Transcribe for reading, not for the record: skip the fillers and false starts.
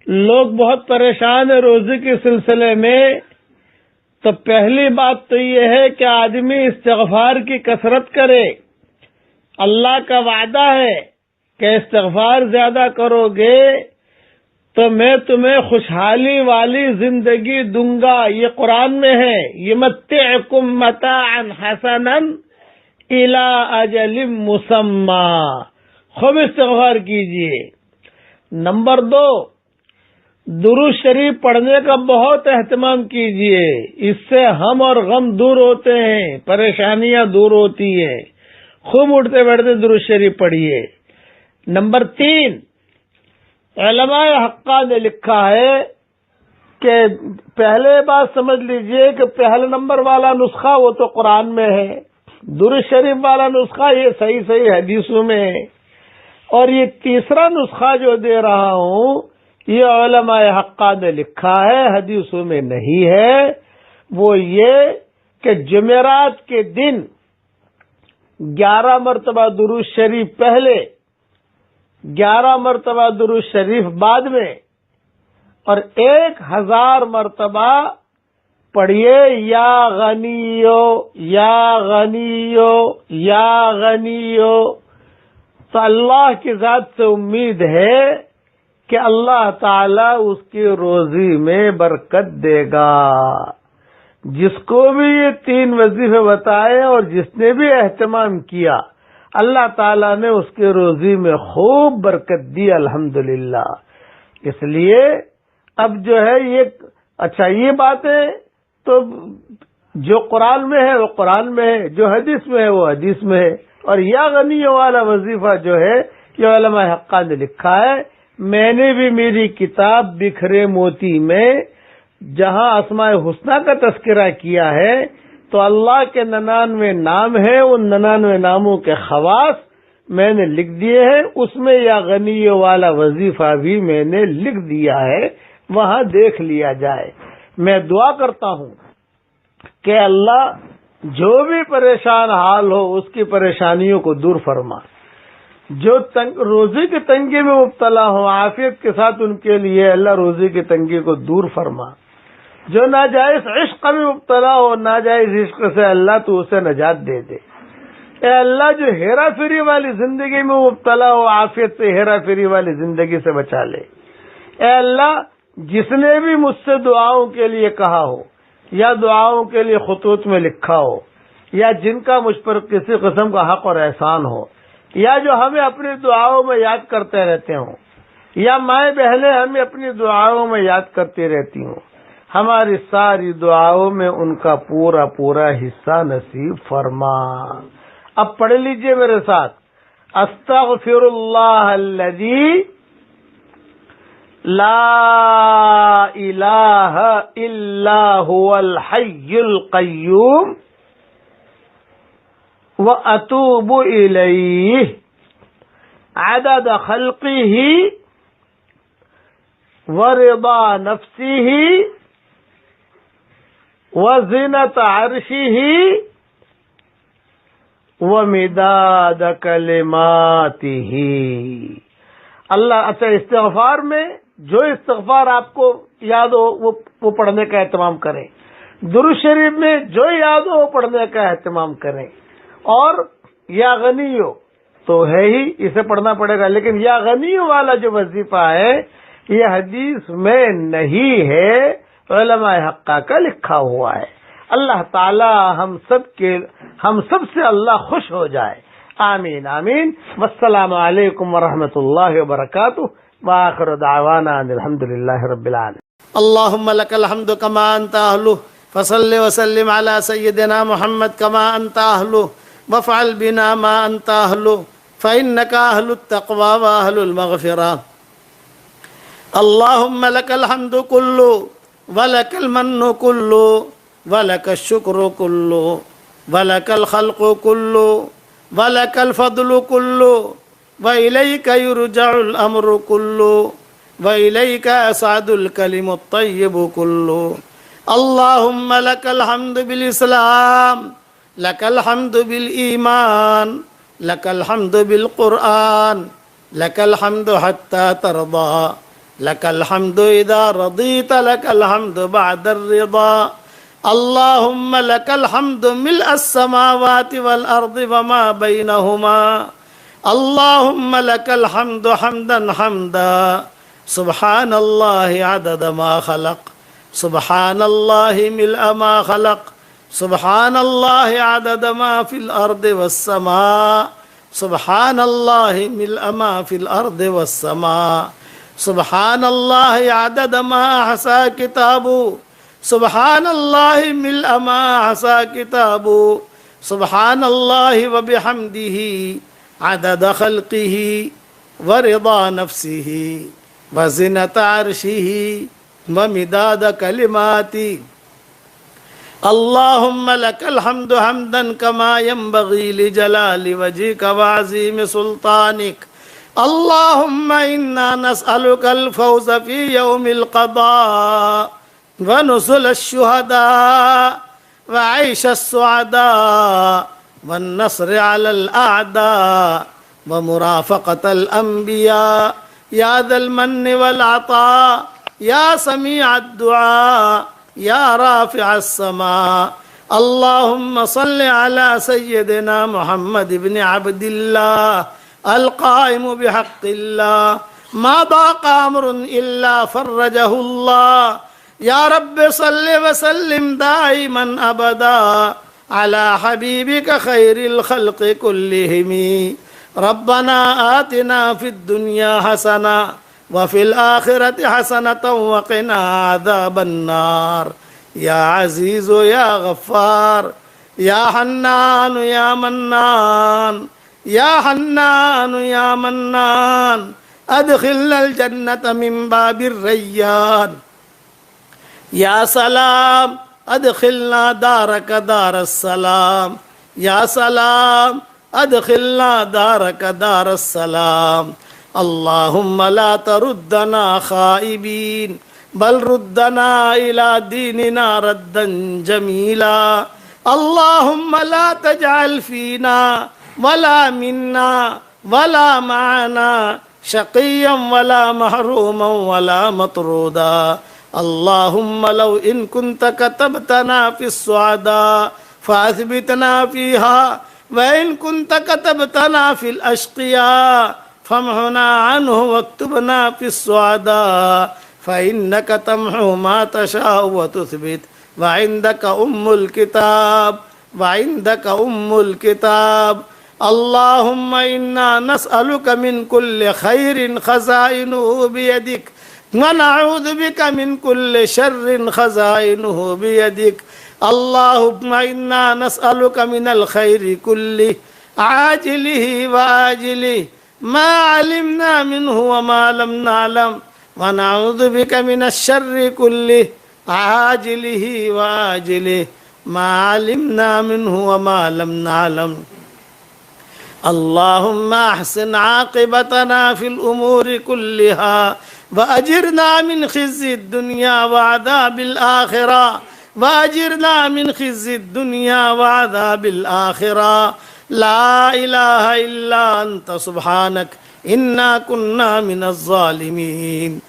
لوگ بہت پریشان ہیں روزی کے سلسلے میں، تو پہلی بات تو یہ ہے کہ آدمی استغفار کی کثرت کرے۔ اللہ کا وعدہ ہے کہ استغفار زیادہ کرو گے تو میں تمہیں خوشحالی والی زندگی دوں گا، یہ قرآن میں ہے، یمتعکم متاعا حسنا الی اجل مسمی۔ خوب استغفار کیجئے۔ نمبر 2، درود شریف پڑھنے کا بہت اہتمام کیجئے، اس سے ہم اور غم دور ہوتے ہیں، پریشانیاں دور ہوتی ہیں۔ خوب اٹھتے بیٹھتے درود شریف پڑھیے۔ نمبر 3، علماء حقہ نے لکھا ہے کہ پہلے بات سمجھ لیجئے کہ پہلے نمبر والا نسخہ وہ تو قرآن میں ہے، درود شریف والا نسخہ یہ صحیح حدیثوں میں ہے، اور یہ تیسرا نسخہ جو دے رہا ہوں یہ علماء حقہ نے لکھا ہے، حدیثوں میں نہیں ہے۔ وہ یہ کہ جمعرات کے دن 11 مرتبہ درود شریف پہلے، 11 مرتبہ درود شریف بعد میں، اور 1000 مرتبہ پڑھیے یا غنیو یا غنیو یا غنیو۔ تو اللہ کی ذات سے امید ہے کہ اللہ تعالی اس کی روزی میں برکت دے گا۔ جس کو بھی یہ 3 وظیفے بتائے اور جس نے بھی اہتمام کیا، اللہ تعالیٰ نے اس کے روزی میں خوب برکت دی، الحمدللہ۔ اس لیے اب جو ہے یہ باتیں تو جو قرآن میں ہے وہ قرآن میں ہے، جو حدیث میں ہے وہ حدیث میں ہے، اور یا غنی والا وظیفہ جو ہے یہ علماء حقہ نے لکھا ہے۔ میں نے بھی میری کتاب بکھرے موتی میں جہاں اسماء حسنہ کا تذکرہ کیا ہے تو اللہ کے 99 نام ہیں، ان 99 ناموں کے خواص میں نے لکھ دیے ہیں، اس میں یا غنی والا وظیفہ بھی میں نے لکھ دیا ہے، وہاں دیکھ لیا جائے۔ میں دعا کرتا ہوں کہ اللہ جو بھی پریشان حال ہو اس کی پریشانیوں کو دور فرما، جو روزی کی تنگی میں مبتلا ہو عافیت کے ساتھ ان کے لیے اللہ روزی کی تنگی کو دور فرما، جو ناجائز عشق میں مبتلا ہو ناجائز عشق سے اللہ تو اسے نجات دے دے۔ اے اللہ جو ہیرا پھیری والی زندگی میں مبتلا ہو عافیت سے ہیرا پھیری والی زندگی سے بچا لے۔ اے اللہ جس نے بھی مجھ سے دعاؤں کے لیے کہا ہو یا دعاؤں کے لیے خطوط میں لکھا ہو، یا جن کا مجھ پر کسی قسم کا حق اور احسان ہو، یا جو ہمیں اپنی دعاؤں میں یاد کرتے رہتے ہوں، یا مائیں بہنیں ہمیں اپنی دعاؤں میں یاد کرتی رہتی ہوں، ہماری ساری دعاؤں میں ان کا پورا پورا حصہ نصیب فرما۔ اب پڑھ لیجئے میرے ساتھ، استغفر اللہ الذی لا الہ الا هو الحی القیوم واتوب الیہ عدد خلقہ ورضا نفسہ وزنت عرشہ ومداد کلماتہ۔ اللہ اچھا استغفار میں جو استغفار آپ کو یاد ہو وہ پڑھنے کا اہتمام کریں، درود شریف میں جو یاد ہو وہ پڑھنے کا اہتمام کریں، اور یا غنیو تو ہے ہی اسے پڑھنا پڑے گا، لیکن یا غنیو والا جو وظیفہ ہے یہ حدیث میں نہیں ہے، علماء حقہ کا لکھا ہوا ہے۔ اللہ تعالی ہم سب سے اللہ خوش ہو جائے، آمین آمین۔ والسلام علیکم ورحمۃ اللہ وبرکاتہ، وآخر دعوانا ان الحمد للہ رب العالمین۔ اللهم لك الحمد كما انت اهله، فصل وسلم على سيدنا محمد كما انت اهله، وافعل بنا ما انت اهله، فانك اهل التقوى واهل المغفرة۔ اللهم لك الحمد كله ولك المن كله ولك الشكر كله ولك الخلق كله ولك الفضل كله وإليك يرجع الأمر كله وإليك أصعد الكلم الطيب كله۔ اللهم لك الحمد بالإسلام، لك الحمد بالإيمان، لك الحمد بالقرآن، لك الحمد حتى ترضى، لك الحمد إذا رضيت لك الحمد بعد الرضا اللهم لك الحمد ملء السماوات والأرض وما بينهما اللهم لك الحمد حمدا حمدا سبحان الله عدد ما خلق سبحان الله ملء ما خلق سبحان الله عدد ما في الأرض والسماء سبحان الله ملء ما في الأرض والسماء سبحان الله عدد ما أحصى كتابه سبحان الله ملء ما أحصى كتابه سبحان الله وبحمده عدد خلقه ورضا نفسه وزنة عرشه ومداد كلماته اللهم لك الحمد حمدا كما ينبغي لجلال وجهك وعظيم سلطانك اللهم إنا نسألك الفوز في يوم القضاء ونزل الشهداء وعيش السعداء والنصر على الأعداء ومرافقة الأنبياء يا ذا المن والعطاء يا سميع الدعاء يا رافع السماء اللهم صل على سيدنا محمد بن عبد الله القائم بحق الله ما ضاق أمر إلا فرجه الله يا رب صل وسلم دائما أبدا على حبيبك خير الخلق كلهم ربنا آتنا في الدنيا حسنة وفي الآخرة حسنة وقنا عذاب النار يا عزيز يا غفار يا حنان يا منان يا حنان يا منان أدخلنا الجنة من باب الريان يا سلام أدخلنا دارك دار السلام يا سلام أدخلنا دارك دار السلام اللهم لا تردنا خائبين بل ردنا إلى ديننا ردا جميلا اللهم لا تجعل فينا ولا منا ولا معنا شقيا ولا محروما ولا مطرودا اللهم لو إن كنت كتبتنا في السعداء فأثبتنا فيها وإن كنت كتبتنا في الأشقياء فامحنا عنه واكتبنا في السعداء فإنك تمحو ما تشاء وتثبت وعندك أم الكتاب وعندك أم الكتاب اللهم إنا نسألك من كل خير خزائنه بيدك ونعوذ بك من كل شر خزائنه بيدك اللهم إنا نسألك من الخير كله عاجله وآجله ما علمنا منه وما لم نعلم ونعوذ بك من الشر كله عاجله وآجله ما علمنا منه وما لم نعلم اللهم أحسن عاقبتنا في الأمور كلها وأجرنا من خزي الدنيا وعذاب الآخرة وأجرنا من خزي الدنيا وعذاب الآخرة لا إله إلا أنت سبحانك إنا كنا من الظالمين